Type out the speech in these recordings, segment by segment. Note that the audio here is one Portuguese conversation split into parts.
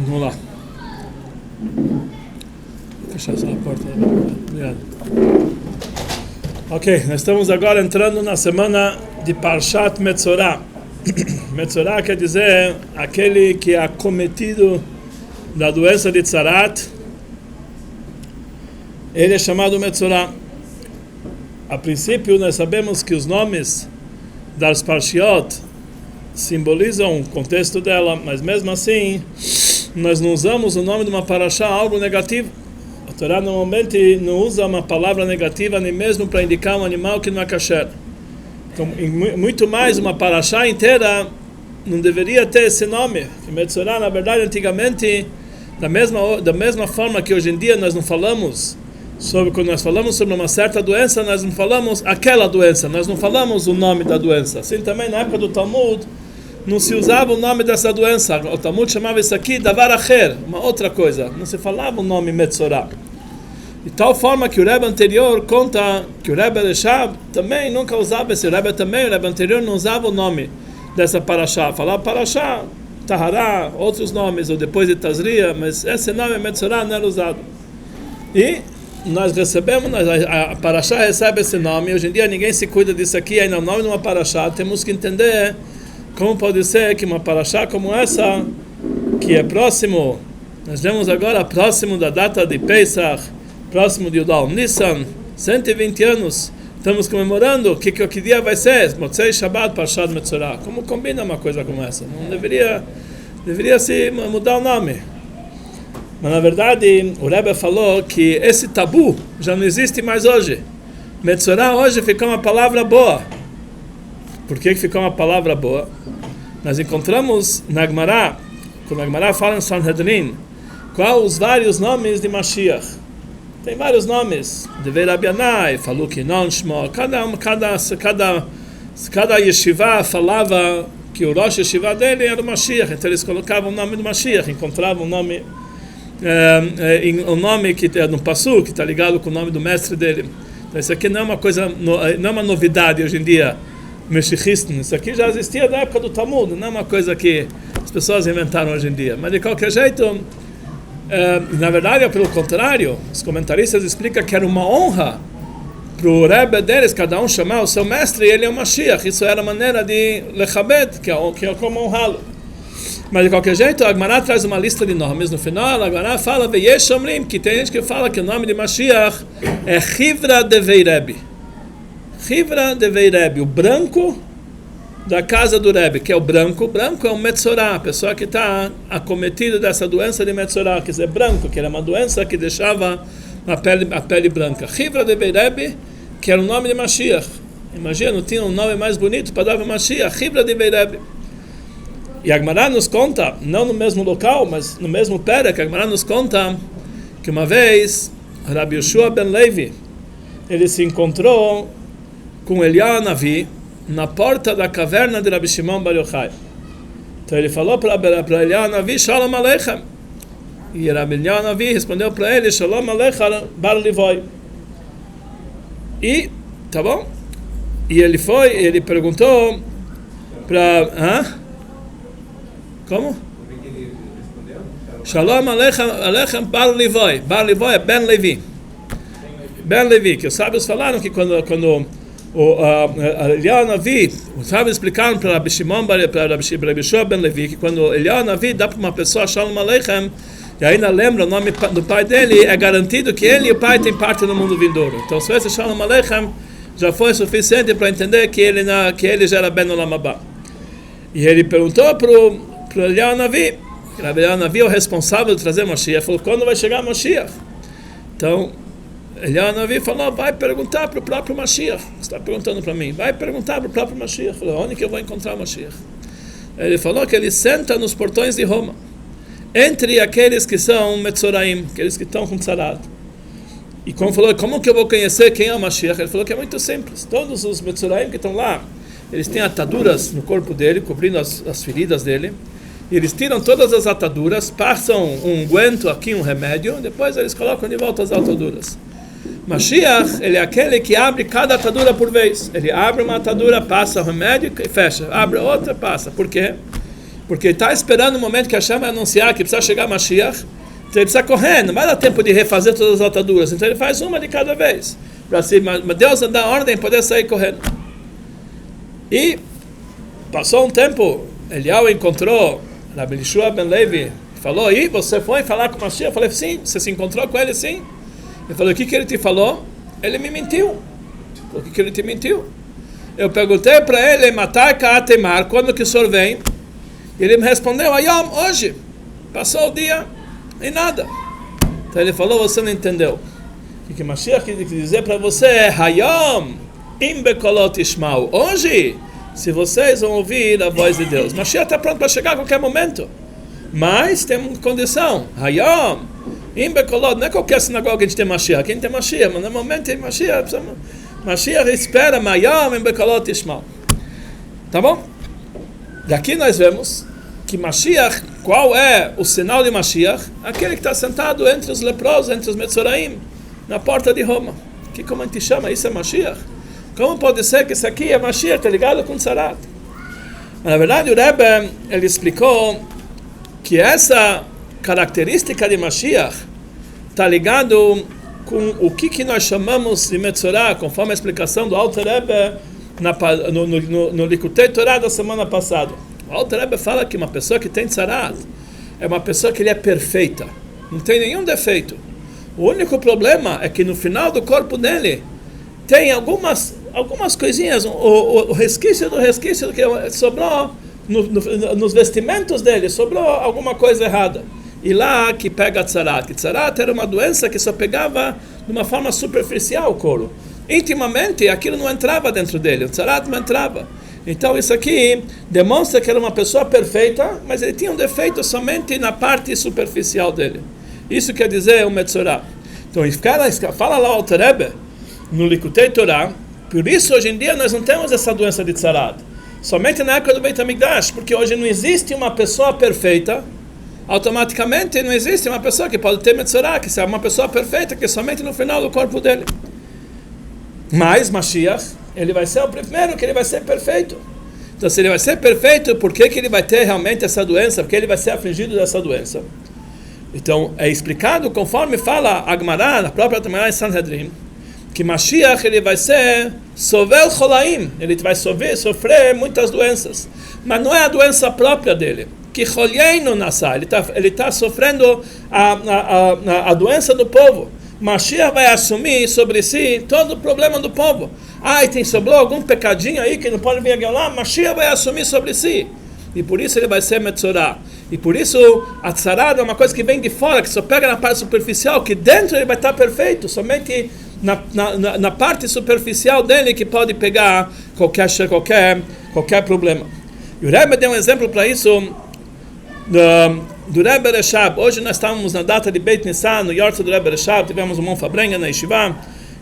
Vamos lá. Fechar essa porta. Obrigado. Ok, nós estamos agora entrando na semana de Parshat Metzorah. Metzorah quer dizer aquele que é acometido da doença de Tzarat. Ele é chamado Metzorah. A princípio, nós sabemos que os nomes das Parshiot simbolizam o contexto dela, mas mesmo assim, nós não usamos o nome de uma Parashá algo negativo. A Torá normalmente não usa uma palavra negativa nem mesmo para indicar um animal que não é kasher. Então, muito mais uma Parashá inteira não deveria ter esse nome. Metzorah, na verdade, antigamente, da mesma forma que hoje em dia nós não falamos quando nós falamos sobre uma certa doença, nós não falamos aquela doença, nós não falamos o nome da doença. Assim também na época do Talmud não se usava o nome dessa doença. O Talmud chamava isso aqui Davar Acher, uma outra coisa. Não se falava o nome Metzorah. De tal forma que o Rebbe anterior conta que o Rebbe Reshab também nunca usava esse. O Rebbe anterior não usava o nome dessa Parashá. Falava Parashá, Tahará, outros nomes, ou depois de Tazria, mas esse nome Metzorah não era usado. E nós recebemos, a Parashá recebe esse nome. Hoje em dia ninguém se cuida disso aqui, ainda é o nome de uma Parashá. Temos que entender como pode ser que uma Parashá como essa, que é próximo, nós vemos agora próximo da data de Pesach, próximo de Yudal Nissan, 120 anos, estamos comemorando, que dia vai ser? Motzei Shabbat Parshat Metzorah. Como combina uma coisa como essa? Não deveria se mudar o nome. Mas na verdade, o Rebbe falou que esse tabu já não existe mais hoje. Metzorah hoje ficou uma palavra boa. Por que ficou uma palavra boa? Nós encontramos na Gemara, quando a Gemara fala em Sanhedrin, quais os vários nomes de Mashiach. Tem vários nomes. Devei Rabi Yanai, falou que não Shmo. Cada yeshiva falava que o Rosh Yeshiva dele era o Mashiach. Então eles colocavam o nome do Mashiach, encontravam o nome que é no Passu, que está ligado com o nome do mestre dele. Então isso aqui não é uma coisa, não é uma novidade hoje em dia. Meshichisten, isso aqui já existia da época do Talmud, não é uma coisa que as pessoas inventaram hoje em dia. Mas de qualquer jeito, na verdade, pelo contrário, os comentaristas explicam que era uma honra para o Rebbe deles, cada um chamar o seu mestre, e ele é o Mashiach. Isso era a maneira de lechabed, que é como honrá-lo. Mas de qualquer jeito, a Gemara traz uma lista de nomes. No final, a Gemara fala que tem gente que fala que o nome de Mashiach é Chivra Devei Rebbe. Chivra Devei Rebbe, o branco da casa do Rebbe, que é o branco. Branco é o Metzorah, a pessoa que está acometida dessa doença de Metzorah, quer dizer, branco, que era uma doença que deixava a pele branca. Chivra Devei Rebbe, que era o nome de Mashiach. Imagina, não tinha um nome mais bonito para dar para Mashiach. Chivra Devei Rebbe. E a Gemara nos conta, não no mesmo local, mas no mesmo Perek, a Gemara nos conta que uma vez Rabbi Yoshua ben Levi, ele se encontrou com Eliyahu Navi na porta da caverna de Rabbi Shimon Bar Yochai. Então ele falou para Eliyahu Navi, Shalom Aleichem. E Rabbi Eliyahu Navi respondeu para ele, Shalom Aleichem Bar Livoi. E, tá bom? E ele perguntou para... Como? Shalom Aleichem Bar Livoi. Bar Livoi é Ben Levi. Ben Levi, que os sábios falaram que quando o Eliyahu Navi, os sábios explicaram para Rabbi Shimon, para Rabbi Yoshua ben Levi, que quando Eliyahu Navi dá para uma pessoa Shalom Aleichem, e ainda lembra o nome do pai dele, é garantido que ele e o pai têm parte no mundo vindouro. Então, se esse Shalom Aleichem já foi suficiente para entender que ele já era Ben Olam Haba. E ele perguntou para o Eliyahu Navi, Rabbi Eliyahu Navi é o responsável de trazer Mashiach, ele falou, quando vai chegar Mashiach? Então, Eliyahu Navi falou, vai perguntar para o próprio Mashiach. Você está perguntando para mim, vai perguntar para o próprio Mashiach. Falou, onde que eu vou encontrar o Mashiach? Ele falou que ele senta nos portões de Roma, entre aqueles que são Metzoraim, aqueles que estão com Tzarat. E como falou, como que eu vou conhecer quem é o Mashiach? Ele falou que é muito simples. Todos os Metzoraim que estão lá, eles têm ataduras no corpo dele, cobrindo as feridas dele. E eles tiram todas as ataduras, passam um unguento aqui, um remédio, depois eles colocam de volta as ataduras. Mashiach, ele é aquele que abre cada atadura por vez. Ele abre uma atadura, passa o remédio e fecha. Abre outra, passa. Por quê? Porque ele está esperando o momento que Hashem vai anunciar que precisa chegar Mashiach, então ele precisa correr, não vai dar tempo de refazer todas as ataduras, então ele faz uma de cada vez, para se Deus dar ordem poder sair correndo. E passou um tempo, Eliyahu encontrou Rabbi Yeshua ben Levi, falou, e você foi falar com Mashiach? Eu falei, sim. Você se encontrou com ele? Sim. Ele falou, o que ele te falou? Ele me mentiu. O que ele te mentiu? Eu perguntei para ele, matar Kaatemar, quando que o senhor vem? Ele me respondeu, Ayom, hoje. Passou o dia e nada. Então ele falou, você não entendeu. O que Mashiach quer dizer para você é, Hayom, im bekolot ishmau. Hoje, se vocês vão ouvir a voz de Deus. Mashiach está pronto para chegar a qualquer momento. Mas tem uma condição. Hayom, im bekolot. Não é qualquer sinagoga que a gente tem Mashiach. Quem tem Mashiach, mas no momento tem Mashiach. Mashiach espera, Hayom, im bekolot ishmau. Tá bom? Daqui nós vemos que Mashiach, qual é o sinal de Mashiach? Aquele que está sentado entre os leprosos, entre os Metzoraim, na porta de Roma. Que como a gente chama? Isso é Mashiach? Como pode ser que isso aqui é Mashiach, está ligado com Tzarat? Na verdade, o Rebbe, ele explicou que essa característica de Mashiach está ligado com o que nós chamamos de Metzorah, conforme a explicação do Alter Rebbe no Likutei Torah da semana passada. O Alter Rebbe fala que uma pessoa que tem Tzarat é uma pessoa que ele é perfeita, não tem nenhum defeito. O único problema é que no final do corpo dele tem algumas coisinhas, o resquício do que sobrou nos vestimentos dele, sobrou alguma coisa errada. E lá que pega a Tzarat. Tzarat era uma doença que só pegava de uma forma superficial o couro. Intimamente, aquilo não entrava dentro dele, o Tzarat não entrava. Então isso aqui demonstra que era uma pessoa perfeita, mas ele tinha um defeito somente na parte superficial dele. Isso quer dizer o Metzorah. Então fala lá o Alter Rebbe no Likutei Torah, por isso hoje em dia nós não temos essa doença de Tzarat. Somente na época do Beit HaMikdash, porque hoje não existe uma pessoa perfeita, automaticamente não existe uma pessoa que pode ter Metzorah, que é uma pessoa perfeita, que é somente no final do corpo dele. Mas Mashiach, ele vai ser o primeiro que ele vai ser perfeito. Então se ele vai ser perfeito, por que ele vai ter realmente essa doença? Porque ele vai ser afligido dessa doença. Então é explicado conforme fala a Gemara, na própria Gemara em Sanhedrin, que Mashiach ele vai ser sovel cholaim, ele vai sofrer muitas doenças, mas não é a doença própria dele, que cholheino nassá, ele tá sofrendo a doença do povo. Mashiach vai assumir sobre si todo o problema do povo. Sobrou algum pecadinho aí que não pode vir alguém lá, Mashiach vai assumir sobre si. E por isso ele vai ser Metzorah. E por isso a Tzarat é uma coisa que vem de fora, que só pega na parte superficial, que dentro ele vai estar perfeito, somente na parte superficial dele que pode pegar qualquer problema. E o Rebbe deu um exemplo para isso do Rebbe Reshab. Hoje nós estávamos na data de Beit Nissan, no Yortz do Rebbe Reshab, tivemos o Mon Fabrenga na Yeshiva,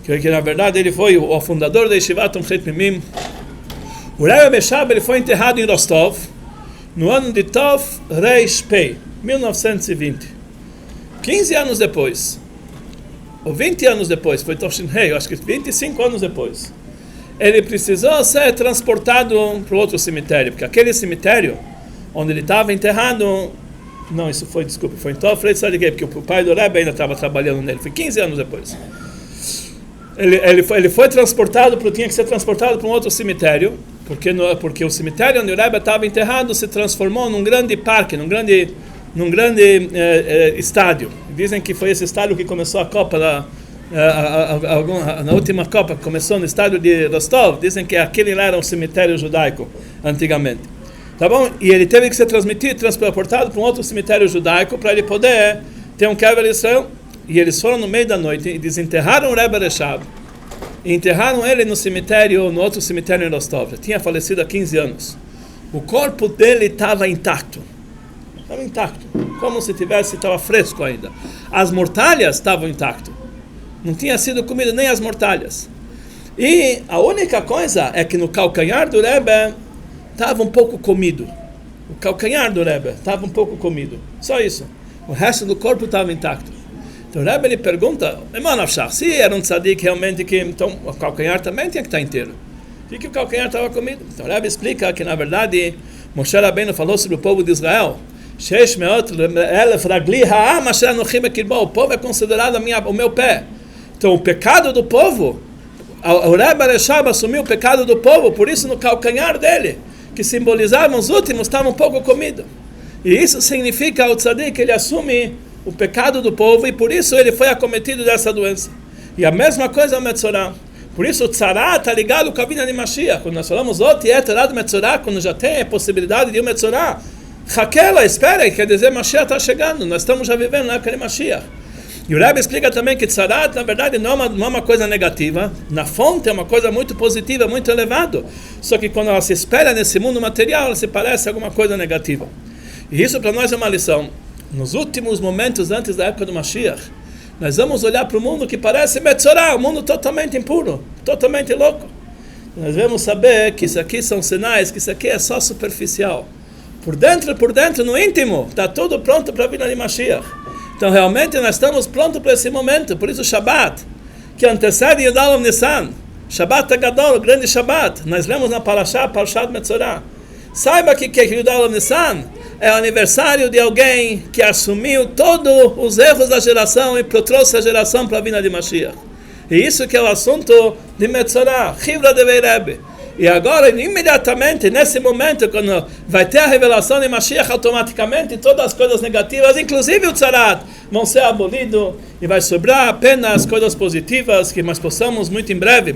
que na verdade ele foi o fundador da Yeshiva Tomchet Mimim. O Rebbe Reshab ele foi enterrado em Rostov no ano de Tov Reish Pei, 1920. 15 anos depois, ou 20 anos depois, foi Tovshin Hei, acho que 25 anos depois, ele precisou ser transportado para outro cemitério, porque aquele cemitério onde ele estava enterrado, foi em Tov Reish Pei, porque o pai do Rebbe ainda estava trabalhando nele, foi 15 anos depois. Ele foi transportado, tinha que ser transportado para um outro cemitério, porque o cemitério onde o Rebbe estava enterrado se transformou num grande parque, num grande estádio. Dizem que foi esse estádio que começou a Copa, na última Copa, que começou no estádio de Rostov. Dizem que aquele lá era um cemitério judaico, antigamente. Tá bom? E ele teve que ser transportado para um outro cemitério judaico para ele poder ter um Kever Israel. E eles foram no meio da noite e desenterraram o Rebbe Reshab. E enterraram ele no outro cemitério em Rostov. Já tinha falecido há 15 anos. O corpo dele estava intacto. Estava intacto. Como se estava fresco ainda. As mortalhas estavam intactas. Não tinha sido comido nem as mortalhas. E a única coisa é que no calcanhar do Rebbe estava um pouco comido. O calcanhar do Rebbe estava um pouco comido. Só isso. O resto do corpo estava intacto. Então o Rebbe ele pergunta, se era um tzadik realmente, então o calcanhar também tinha que estar inteiro. Por que o calcanhar estava comido? Então o Rebbe explica que na verdade Moshe Rabbeinu falou sobre o povo de Israel. O povo é considerado o meu pé. Então o pecado do povo, o Rebbe Reshab assumiu o pecado do povo, por isso no calcanhar dele, que simbolizavam os últimos, estava um pouco comido. E isso significa o tzadik, ele assume o pecado do povo e por isso ele foi acometido dessa doença. E a mesma coisa o Metzorah. Por isso o tzara está ligado com a vinda de Mashiach. Quando nós falamos Metzorah, quando já tem a possibilidade de um Metzorah, Hakela, espera, quer dizer, Mashiach está chegando, nós estamos já vivendo na época de Mashiach. E o Rebbe explica também que Tzarat, na verdade, não é uma coisa negativa, na fonte é uma coisa muito positiva, muito elevada, só que quando ela se espelha nesse mundo material, ela se parece alguma coisa negativa. E isso para nós é uma lição. Nos últimos momentos antes da época do Mashiach, nós vamos olhar para o mundo que parece Metzorah, um mundo totalmente impuro, totalmente louco. Nós devemos saber que isso aqui são sinais, que isso aqui é só superficial. Por dentro, no íntimo, está tudo pronto para a vinda de Mashiach. Então, realmente, nós estamos prontos para esse momento. Por isso, o Shabbat, que antecede o Yudalov Nissan, Shabbat Agadol, o grande Shabbat, nós lemos na Parashat Metzorah. Saiba que Yudalov Nissan é o aniversário de alguém que assumiu todos os erros da geração e trouxe a geração para a vinda de Mashiach. E isso que é o assunto de Metzorah, Chivra de Rebbe. E agora, imediatamente, nesse momento, quando vai ter a revelação de Mashiach, automaticamente todas as coisas negativas, inclusive o Tzarat, vão ser abolidos e vai sobrar apenas coisas positivas que nós possamos muito em breve,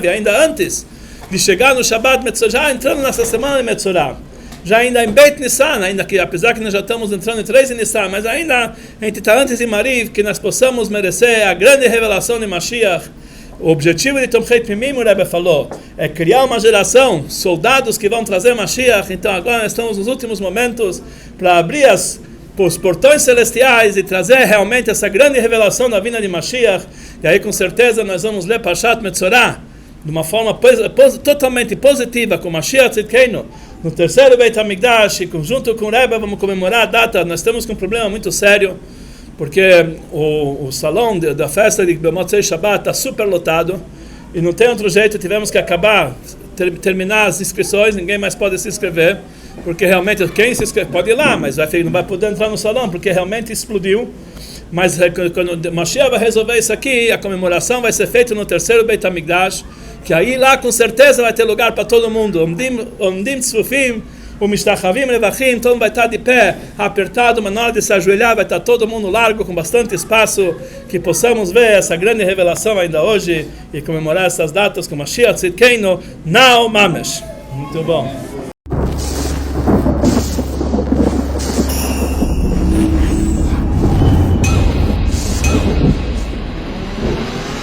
ainda antes de chegar no Shabbat Metzorah, já entrando nessa semana de Metzorah, já ainda em Beit Nissan, ainda que apesar que nós já estamos entrando em 3 de Nissan, mas ainda a gente está antes de Mariv, que nós possamos merecer a grande revelação de Mashiach. O objetivo de Tomchei Pimim, o Rebbe falou, é criar uma geração, soldados que vão trazer Mashiach. Então agora nós estamos nos últimos momentos para abrir os portões celestiais e trazer realmente essa grande revelação da vinda de Mashiach. E aí com certeza nós vamos ler Parashat Metzorah de uma forma totalmente positiva, com Mashiach Tzidkeinu, no terceiro Beit HaMikdash, e junto com o Rebbe vamos comemorar a data. Nós estamos com um problema muito sério, porque o salão da festa de Motzei Shabbat está super lotado e não tem outro jeito, tivemos que acabar, terminar as inscrições, ninguém mais pode se inscrever, porque realmente quem se inscreve pode ir lá, mas não vai poder entrar no salão, porque realmente explodiu. Mas quando Mashiach vai resolver isso aqui, a comemoração vai ser feita no terceiro Beit HaMikdash, que aí lá com certeza vai ter lugar para todo mundo, Omdim Tzfufim, o Mishtachavim Levachim, todo mundo vai estar de pé, apertado, mas na hora de se ajoelhar vai estar todo mundo largo, com bastante espaço, que possamos ver essa grande revelação ainda hoje e comemorar essas datas com Mashiach Tzidkeinu, Now Mamesh. Muito bom.